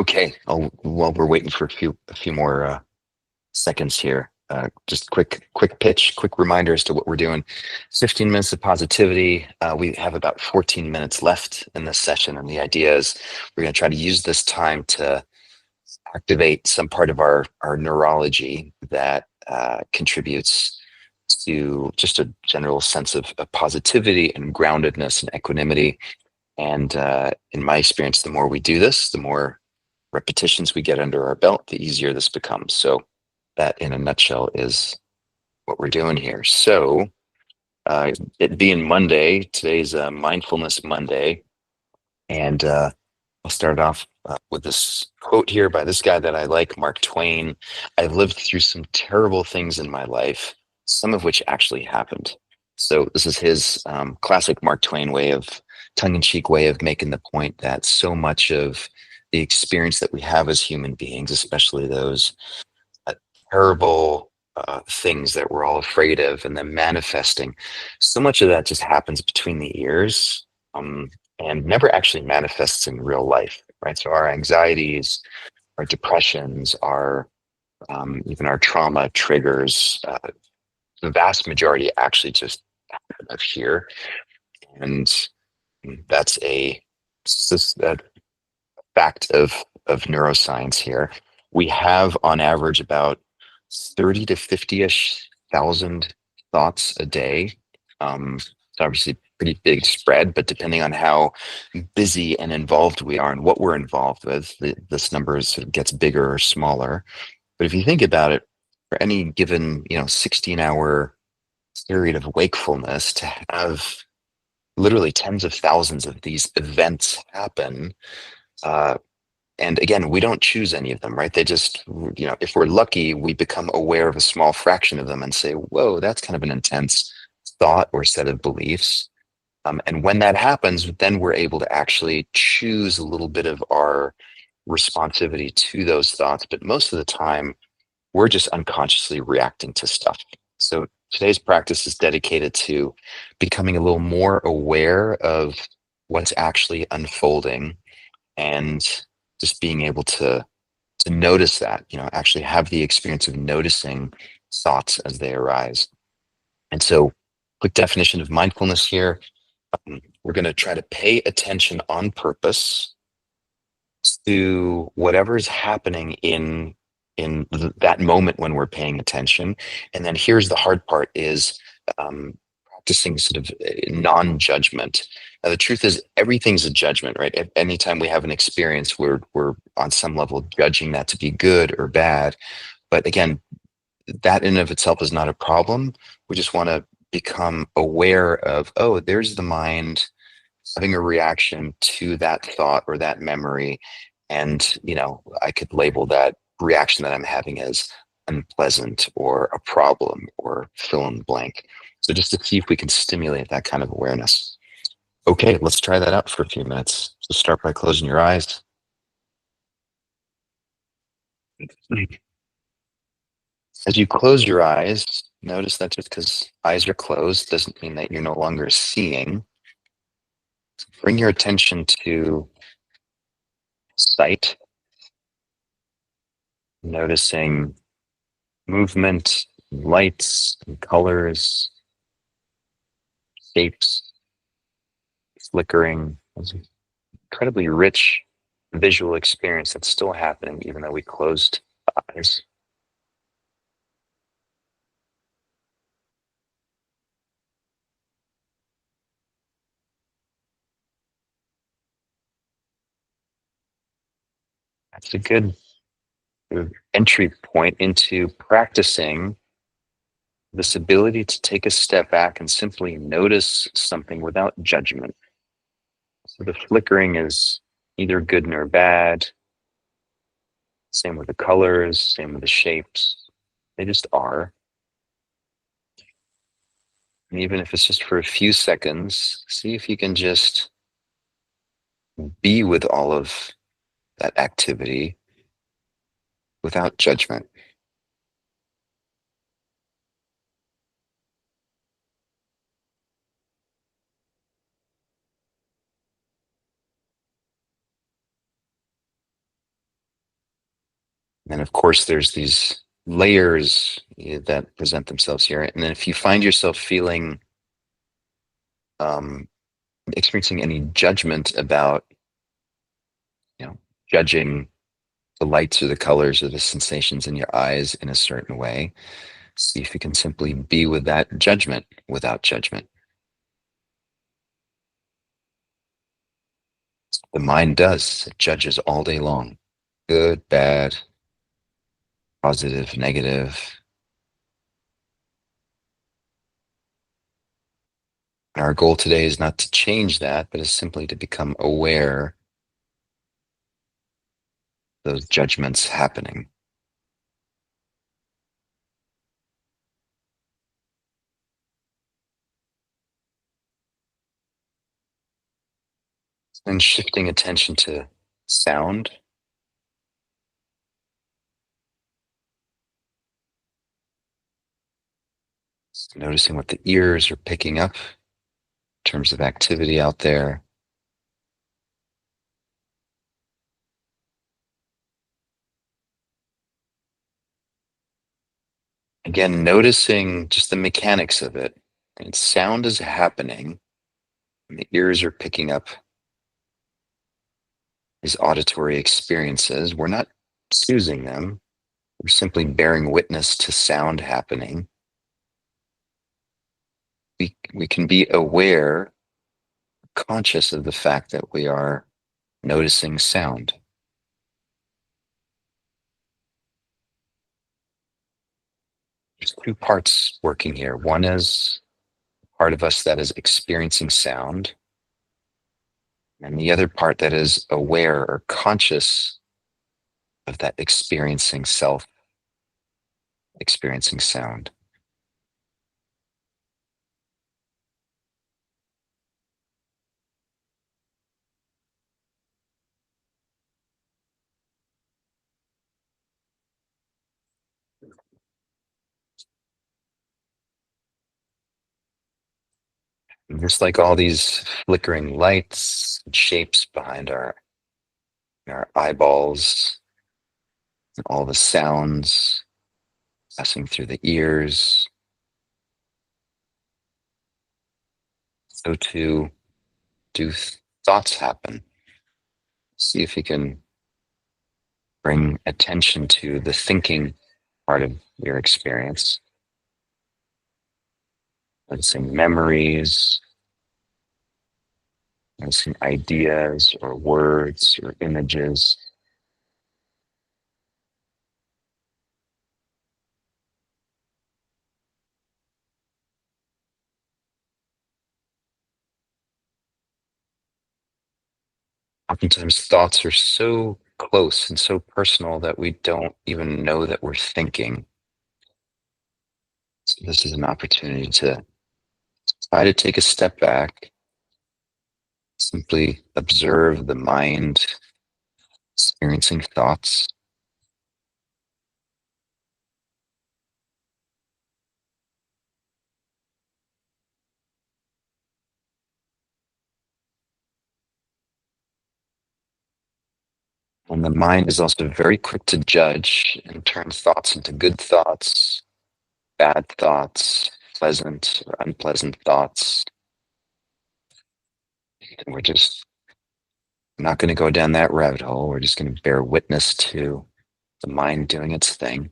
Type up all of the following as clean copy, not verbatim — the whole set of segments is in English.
Okay. While we're waiting for a few more seconds here, just quick pitch, quick reminder as to what we're doing. 15 minutes of positivity. We have about 14 minutes left in this session, and the idea is we're going to try to use this time to activate some part of our neurology that contributes to just a general sense of positivity and groundedness and equanimity. And in my experience, the more we do this, the more repetitions we get under our belt, the easier this becomes. So that, in a nutshell, is what we're doing here. So it being Monday, today's Mindfulness Monday, and I'll start off with this quote here by this guy that I like, Mark Twain. I've lived through some terrible things in my life, some of which actually happened. So this is his classic Mark Twain way of tongue-in-cheek way of making the point that so much of the experience that we have as human beings, especially those uh, terrible things that we're all afraid of and then manifesting, so much of that just happens between the ears, um, and never actually manifests in real life, right? So our anxieties, our depressions, our even our trauma triggers, the vast majority actually just of here, and that's a fact of neuroscience here. We have on average about 30 to 50-ish thousand thoughts a day. It's obviously pretty big spread, but depending on how busy and involved we are and what we're involved with, this number sort of gets bigger or smaller. But if you think about it, for any given, 16-hour period of wakefulness, to have literally tens of thousands of these events happen, uh, and again, we don't choose any of them, right? They just, if we're lucky, we become aware of a small fraction of them and say, whoa, that's kind of an intense thought or set of beliefs. And when that happens, then we're able to actually choose a little bit of our responsivity to those thoughts. But most of the time, we're just unconsciously reacting to stuff. So today's practice is dedicated to becoming a little more aware of what's actually unfolding, and just being able to notice that, actually have the experience of noticing thoughts as they arise. And so, quick definition of mindfulness here. We're going to try to pay attention on purpose to whatever is happening in that moment when we're paying attention. And then here's the hard part: is practicing sort of non-judgment. Now, the truth is, everything's a judgment, right? Anytime we have an experience, we're on some level judging that to be good or bad. But again, that in of itself is not a problem. We just want to become aware of, oh, there's the mind having a reaction to that thought or that memory. And, I could label that reaction that I'm having as unpleasant or a problem or fill in the blank. So just to see if we can stimulate that kind of awareness. Okay, let's try that out for a few minutes. So start by closing your eyes. As you close your eyes, notice that just because eyes are closed doesn't mean that you're no longer seeing. Bring your attention to sight, noticing movement, lights, and colors, shapes, flickering. It's an incredibly rich visual experience that's still happening even though we closed eyes. That's a good sort of entry point into practicing this ability to take a step back and simply notice something without judgment. So the flickering is neither good nor bad. Same with the colors, same with the shapes. They just are. And even if it's just for a few seconds, see if you can just be with all of that activity without judgment. And of course, there's these layers that present themselves here. And then if you find yourself feeling, um, experiencing any judgment about, you know, judging the lights or the colors or the sensations in your eyes in a certain way, see if you can simply be with that judgment without judgment. The mind does, it judges all day long, good, bad, positive, negative. And our goal today is not to change that, but is simply to become aware of those judgments happening. And shifting attention to sound, noticing what the ears are picking up in terms of activity out there. Again, noticing just the mechanics of it. And sound is happening, and the ears are picking up these auditory experiences. We're not choosing them, we're simply bearing witness to sound happening. We can be aware, conscious of the fact that we are noticing sound. There's two parts working here. One is part of us that is experiencing sound, and the other part that is aware or conscious of that experiencing self, experiencing sound. And just like all these flickering lights and shapes behind our eyeballs, and all the sounds passing through the ears, so too do thoughts happen. See if you can bring attention to the thinking part of your experience, noticing memories, noticing ideas or words or images. Oftentimes, thoughts are so close and so personal that we don't even know that we're thinking. So, this is an opportunity to try to take a step back, simply observe the mind experiencing thoughts. And the mind is also very quick to judge and turn thoughts into good thoughts, bad thoughts, pleasant or unpleasant thoughts. And we're just not going to go down that rabbit hole. We're just going to bear witness to the mind doing its thing.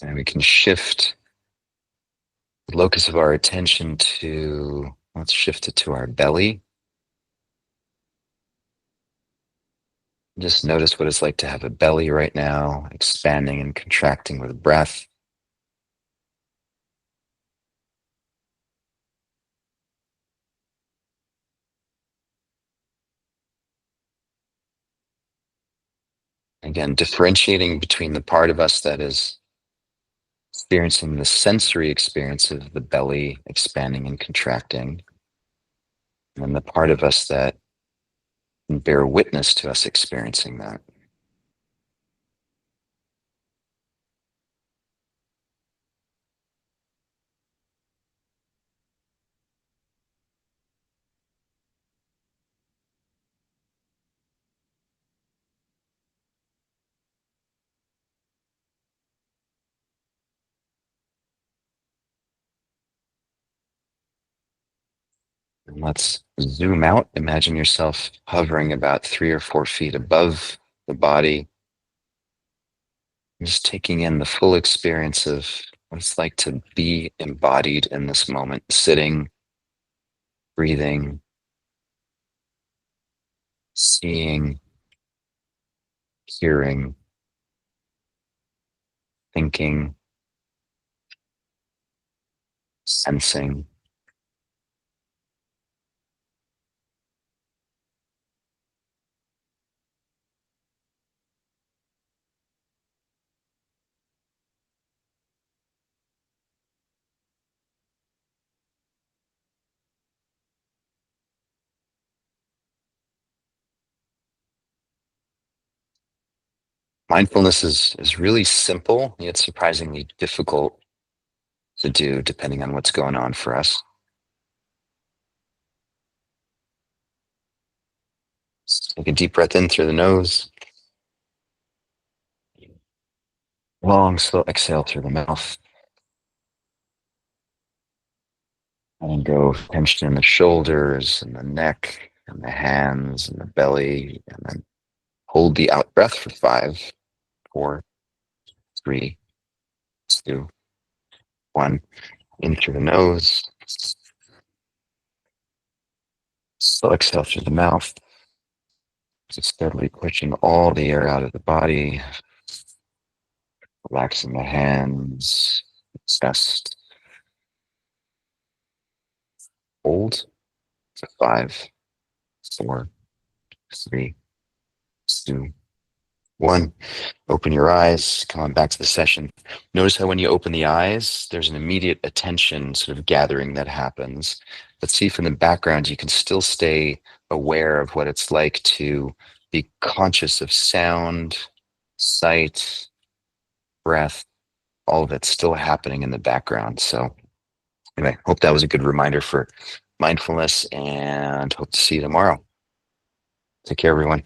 And we can shift the locus of our attention to, let's shift it to our belly. Just notice what it's like to have a belly right now, expanding and contracting with breath. Again, differentiating between the part of us that is experiencing the sensory experience of the belly expanding and contracting, and then the part of us that and bear witness to us experiencing that. And let's zoom out. Imagine yourself hovering about 3 or 4 feet above the body, just taking in the full experience of what it's like to be embodied in this moment, sitting, breathing, seeing, hearing, thinking, sensing. Mindfulness is really simple, yet surprisingly difficult to do depending on what's going on for us. Just take a deep breath in through the nose, long, slow exhale through the mouth, and go tension in the shoulders and the neck and the hands and the belly, and then hold the out breath for 5, 4, 3, 2, 1. In through the nose, slow exhale through the mouth, just steadily pushing all the air out of the body, relaxing the hands, chest. Hold for 5, 4, 3, 2, 1. Open your eyes, come on back to the session. Notice how when you open the eyes, there's an immediate attention sort of gathering that happens. But see if in the background you can still stay aware of what it's like to be conscious of sound, sight, breath, all of it's still happening in the background. So anyway, hope that was a good reminder for mindfulness, and hope to see you tomorrow. Take care, everyone.